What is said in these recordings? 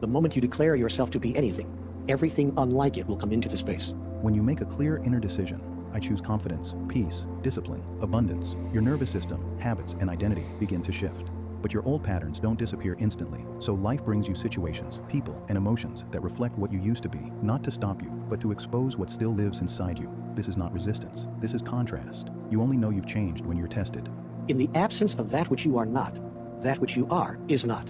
The moment you declare yourself to be anything, everything unlike it will come into the space. When you make a clear inner decision, I choose confidence, peace, discipline, abundance, your nervous system, habits, and identity begin to shift. But your old patterns don't disappear instantly, so life brings you situations, people, and emotions that reflect what you used to be, not to stop you, but to expose what still lives inside you. This is not resistance. This is contrast. You only know you've changed when you're tested. In the absence of that which you are not, that which you are is not.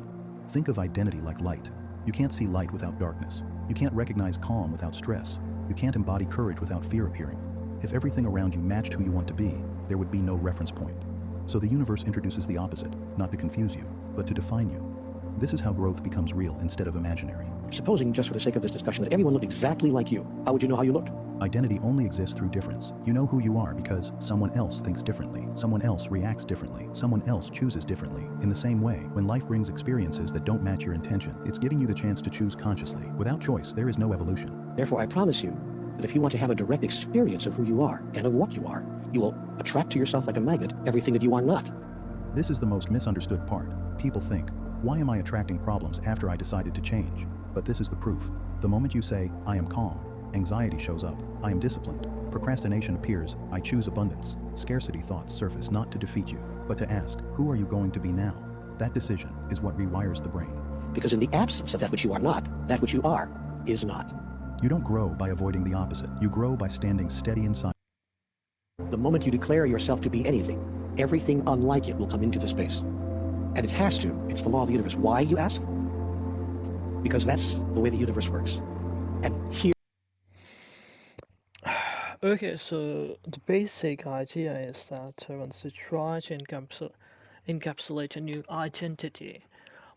Think of identity like light. You can't see light without darkness. You can't recognize calm without stress. You can't embody courage without fear appearing. If everything around you matched who you want to be, there would be no reference point. So the universe introduces the opposite, not to confuse you, but to define you. This is how growth becomes real instead of imaginary. Supposing, just for the sake of this discussion, that everyone looked exactly like you, how would you know how you looked? Identity only exists through difference. You know who you are because someone else thinks differently, someone else reacts differently, someone else chooses differently. In the same way, when life brings experiences that don't match your intention, it's giving you the chance to choose consciously. Without choice, there is no evolution. Therefore, I promise you that if you want to have a direct experience of who you are and of what you are, you will attract to yourself like a magnet everything that you are not. This is the most misunderstood part. People think, why am I attracting problems after I decided to change? But this is the proof. The moment you say, I am calm, anxiety shows up, I am disciplined. Procrastination appears, I choose abundance. Scarcity thoughts surface not to defeat you, but to ask, who are you going to be now? That decision is what rewires the brain. Because in the absence of that which you are not, that which you are is not. You don't grow by avoiding the opposite. You grow by standing steady inside. The moment you declare yourself to be anything, everything unlike it will come into the space. And it has to. It's the law of the universe. Why, you ask? Because that's the way the universe works. And here Okay, so the basic idea is that once you try to encapsulate a new identity,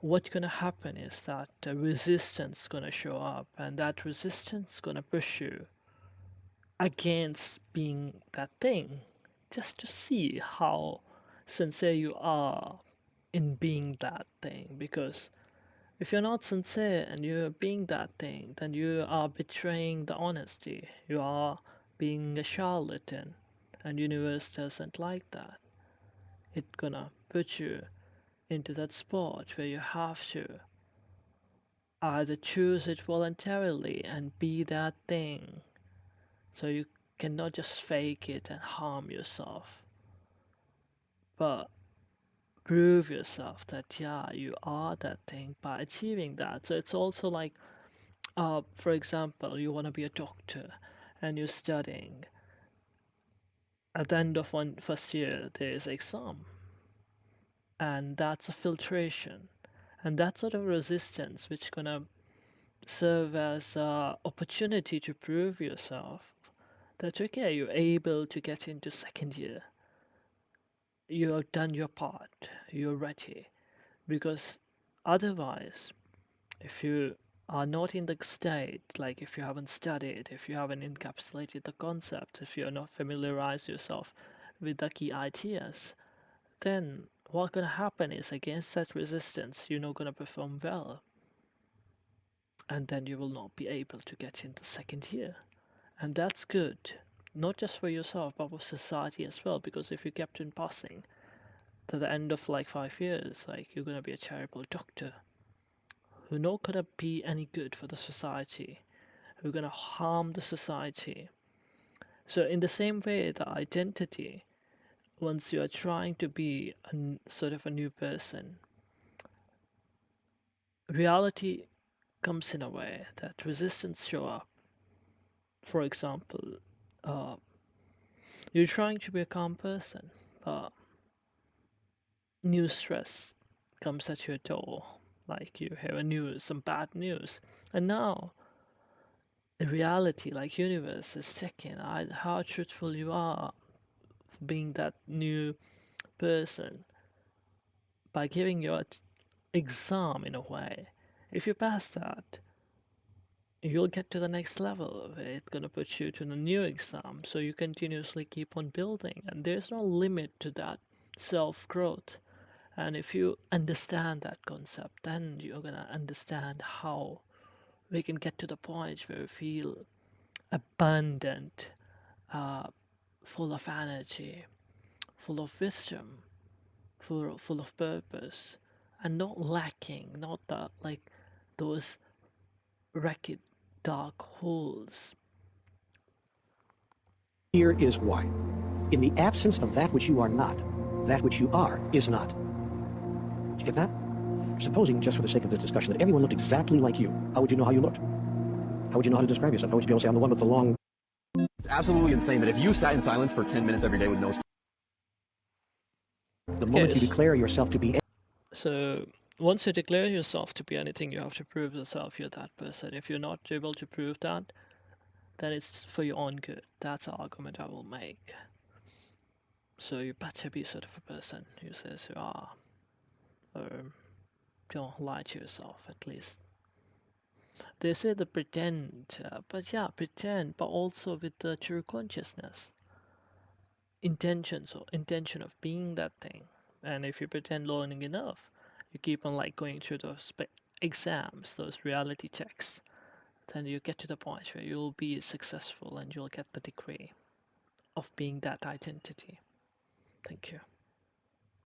what's gonna happen is that the resistance gonna show up, and that resistance gonna push you against being that thing, just to see how sincere you are in being that thing. Because if you're not sincere and you're being that thing, then you are betraying the honesty. You are being a charlatan, and universe doesn't like that. It's gonna put you into that spot where you have to either choose it voluntarily and be that thing, so you cannot just fake it and harm yourself, but prove yourself that yeah, you are that thing by achieving that. So it's also like, for example, you want to be a doctor and you're studying. At the end of one first year, there is exam, and that's a filtration, and that sort of resistance, which gonna serve as a opportunity to prove yourself that okay, you're able to get into second year. You have done your part. You're ready, because otherwise, if you are not in the state, like if you haven't studied, if you haven't encapsulated the concept, if you're not familiarized yourself with the key ideas, then what's gonna happen is against that resistance, you're not gonna perform well. And then you will not be able to get in the second year. And that's good, not just for yourself, but for society as well, because if you kept on passing to the end of like 5 years, like you're gonna be a terrible doctor who not gonna be any good for the society, who gonna harm the society. So in the same way, the identity, once you are trying to be sort of a new person, reality comes in a way that resistance show up. For example, uh, you're trying to be a calm person, but new stress comes at your door, like you hear a news, some bad news, and now the reality, like universe, is checking how truthful you are for being that new person by giving you an exam in a way. If you pass that, you'll get to the next level where it's gonna put you to the new exam, so you continuously keep on building, and there's no limit to that self growth. And if you understand that concept, then you're gonna understand how we can get to the point where we feel abundant, uh, full of energy, full of wisdom, full of purpose, and not lacking, not that like those ragged dark holes. Here is why. In the absence of that which you are not, that which you are is not. Did you get that? Supposing, just for the sake of this discussion, that everyone looked exactly like you, how would you know how you looked? How would you know how to describe yourself? How would you be able to say, I'm the one with the long... It's absolutely insane that if you sat in silence for 10 minutes every day with no... The moment you Yes. declare yourself to be... So once you declare yourself to be anything, you have to prove yourself you're that person. If you're not able to prove that, then it's for your own good. That's the argument I will make. So you better be sort of a person who says you are. Or don't lie to yourself, at least. They say the pretend, but yeah, pretend, but also with the true consciousness. Intention of being that thing. And if you pretend long enough, you keep on like going through those exams, those reality checks, then you get to the point where you'll be successful and you'll get the degree of being that identity. Thank you.